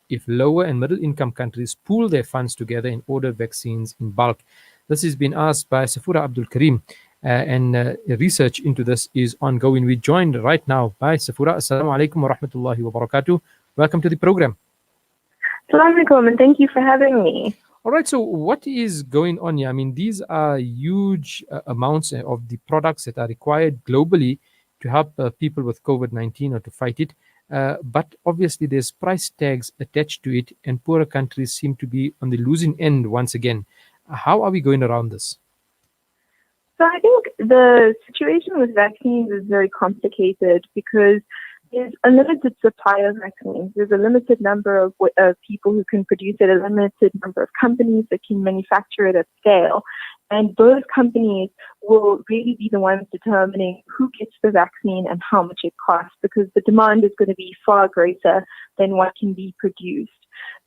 if lower and middle income countries pool their funds together and order vaccines in bulk? This has been asked by Safura Abdool Karim, and research into this is ongoing. We're joined right now by Safura. Assalamu alaikum wa rahmatullahi wa barakatuh. Welcome to the program. Assalamu alaikum, and thank you for having me. All right, so what is going on here? I mean, these are huge amounts of the products that are required globally to help people with COVID-19 or to fight it. But obviously, there's price tags attached to it, and poorer countries seem to be on the losing end once again. How are we going around this? So I think the situation with vaccines is very complicated because there's a limited supply of vaccines. There's a limited number of people who can produce it, a limited number of companies that can manufacture it at scale. And those companies will really be the ones determining who gets the vaccine and how much it costs, because the demand is going to be far greater than what can be produced.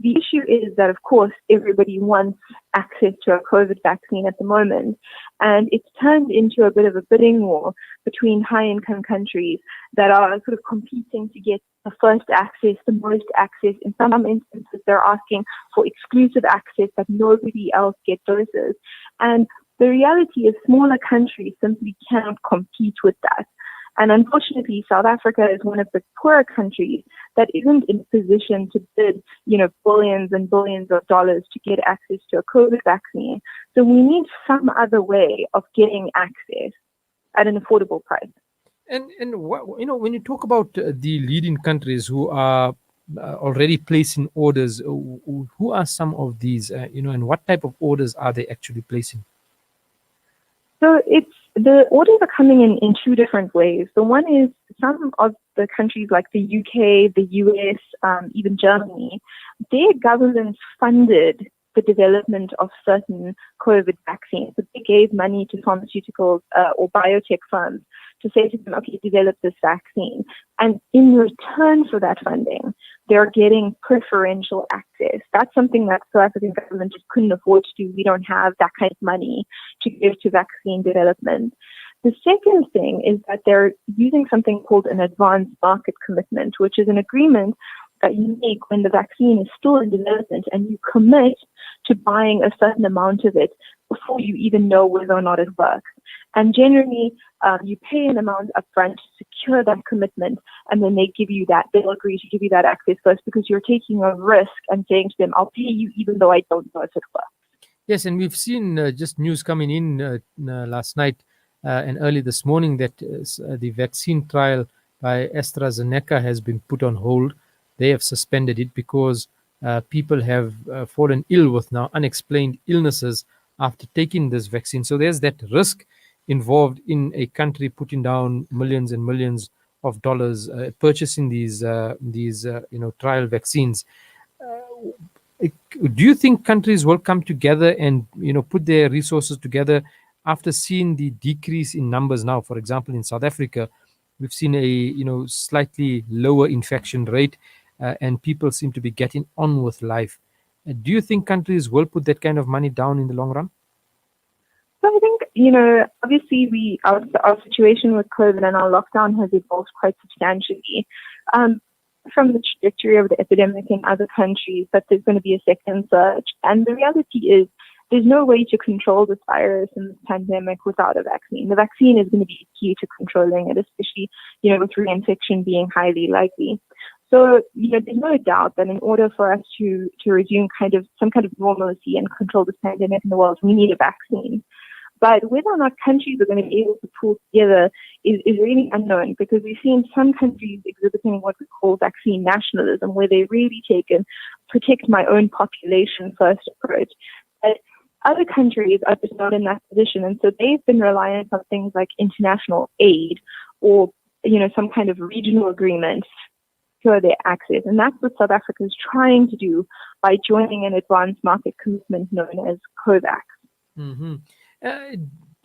The issue is that, of course, everybody wants access to a COVID vaccine at the moment, and it's turned into a bit of a bidding war between high-income countries that are sort of competing to get the first access, the most access. In some instances, they're asking for exclusive access that nobody else gets doses. And the reality is smaller countries simply cannot compete with that. And unfortunately, South Africa is one of the poorer countries that isn't in a position to bid, billions and billions of dollars to get access to a COVID vaccine. So we need some other way of getting access at an affordable price. And when you talk about the leading countries who are already placing orders, who are some of these, and what type of orders are they actually placing? So the orders are coming in two different ways. The one is some of the countries like the UK, the US, even Germany, their governments funded the development of certain COVID vaccines. So they gave money to pharmaceuticals or biotech firms to say to them, okay, develop this vaccine. And in return for that funding, they're getting preferential access. That's something that the South African government just couldn't afford to do. We don't have that kind of money to give to vaccine development. The second thing is that they're using something called an advanced market commitment, which is an agreement that you make when the vaccine is still in development and you commit to buying a certain amount of it before you even know whether or not it works. And generally, you pay an amount upfront to secure that commitment, and then they'll agree to give you that access first, because you're taking a risk and saying to them, I'll pay you even though I don't know if it works. Yes, and we've seen just news coming in last night and early this morning that the vaccine trial by AstraZeneca has been put on hold. They have suspended it because people have fallen ill with now unexplained illnesses after taking this vaccine. So there's that risk involved in a country putting down millions and millions of dollars purchasing these trial vaccines. Do you think countries will come together and put their resources together after seeing the decrease in numbers now? For example, in South Africa, we've seen a slightly lower infection rate, and people seem to be getting on with life. Do you think countries will put that kind of money down in the long run? So I think, obviously our situation with COVID and our lockdown has evolved quite substantially from the trajectory of the epidemic in other countries, that there's going to be a second surge. And the reality is there's no way to control this virus and this pandemic without a vaccine. The vaccine is going to be key to controlling it, especially, with reinfection being highly likely. So, there's no doubt that in order for us to resume some kind of normalcy and control this pandemic in the world, we need a vaccine. But whether or not countries are going to be able to pull together is really unknown, because we've seen some countries exhibiting what we call vaccine nationalism, where they really take a protect my own population first approach. But other countries are just not in that position. And so they've been reliant on things like international aid or, some kind of regional agreement for their access. And that's what South Africa is trying to do by joining an advanced market commitment known as COVAX. Mm-hmm.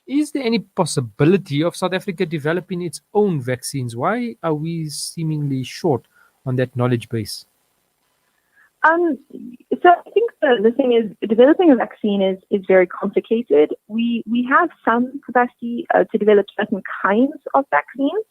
Is there any possibility of South Africa developing its own vaccines? Why are we seemingly short on that knowledge base? So I think the thing is, developing a vaccine is very complicated. We have some capacity to develop certain kinds of vaccines,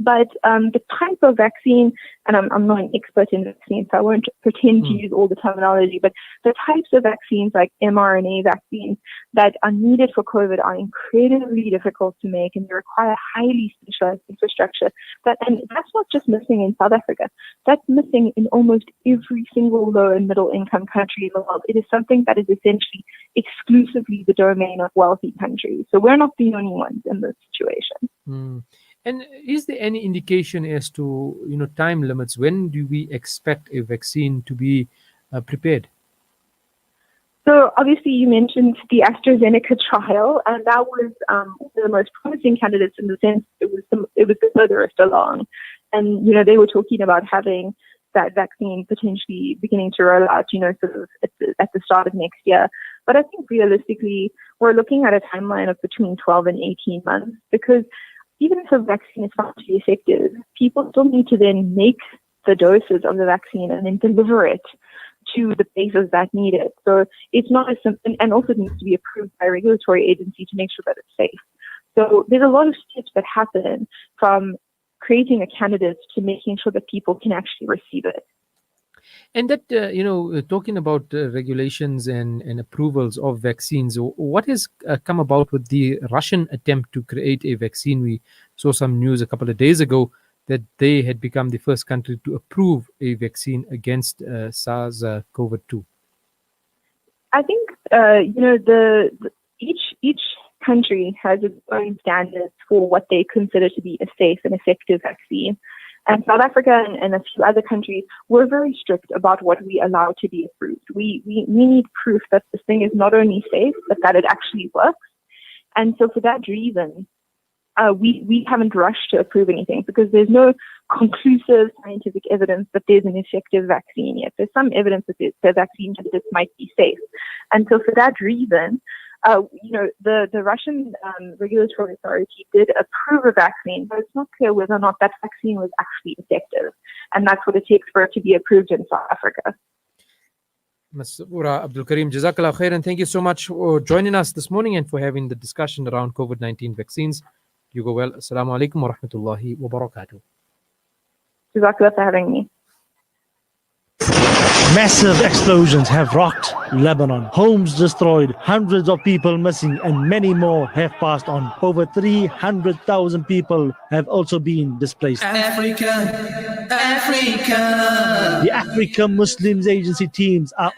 But the type of vaccine, and I'm not an expert in vaccines, so I won't pretend to use all the terminology, but the types of vaccines like mRNA vaccines that are needed for COVID are incredibly difficult to make, and they require highly specialized infrastructure. And that's not just missing in South Africa. That's missing in almost every single low and middle income country in the world. It is something that is essentially exclusively the domain of wealthy countries. So we're not the only ones in this situation. And is there any indication as to time limits? When do we expect a vaccine to be prepared? So obviously you mentioned the AstraZeneca trial, and that was one of the most promising candidates in the sense it was the furthest along. And, they were talking about having that vaccine potentially beginning to roll out, sort of at the start of next year. But I think realistically, we're looking at a timeline of between 12 and 18 months, because even if a vaccine is found to be effective, people still need to then make the doses of the vaccine and then deliver it to the places that need it. So it's not as simple, and also it needs to be approved by a regulatory agency to make sure that it's safe. So there's a lot of steps that happen from creating a candidate to making sure that people can actually receive it. And that, talking about regulations and approvals of vaccines, what has come about with the Russian attempt to create a vaccine? We saw some news a couple of days ago that they had become the first country to approve a vaccine against SARS-CoV-2. I think, each country has its own standards for what they consider to be a safe and effective vaccine. And South Africa and a few other countries were very strict about what we allow to be approved. We need proof that this thing is not only safe, but that it actually works. And so for that reason, we haven't rushed to approve anything, because there's no conclusive scientific evidence that there's an effective vaccine yet. There's some evidence that the vaccine candidates might be safe. And so for that reason, the Russian regulatory authority did approve a vaccine, but it's not clear whether or not that vaccine was actually effective. And that's what it takes for it to be approved in South Africa. Safura Abdool Karim, Jazakallah khair, and thank you so much for joining us this morning and for having the discussion around COVID-19 vaccines. You go well. Assalamu alaikum wa rahmatullahi wa barakatuh. Jazakallah for having me. Massive explosions have rocked Lebanon. Homes destroyed, hundreds of people missing, and many more have passed on. Over 300,000 people have also been displaced. Africa. The Africa Muslims Agency teams are on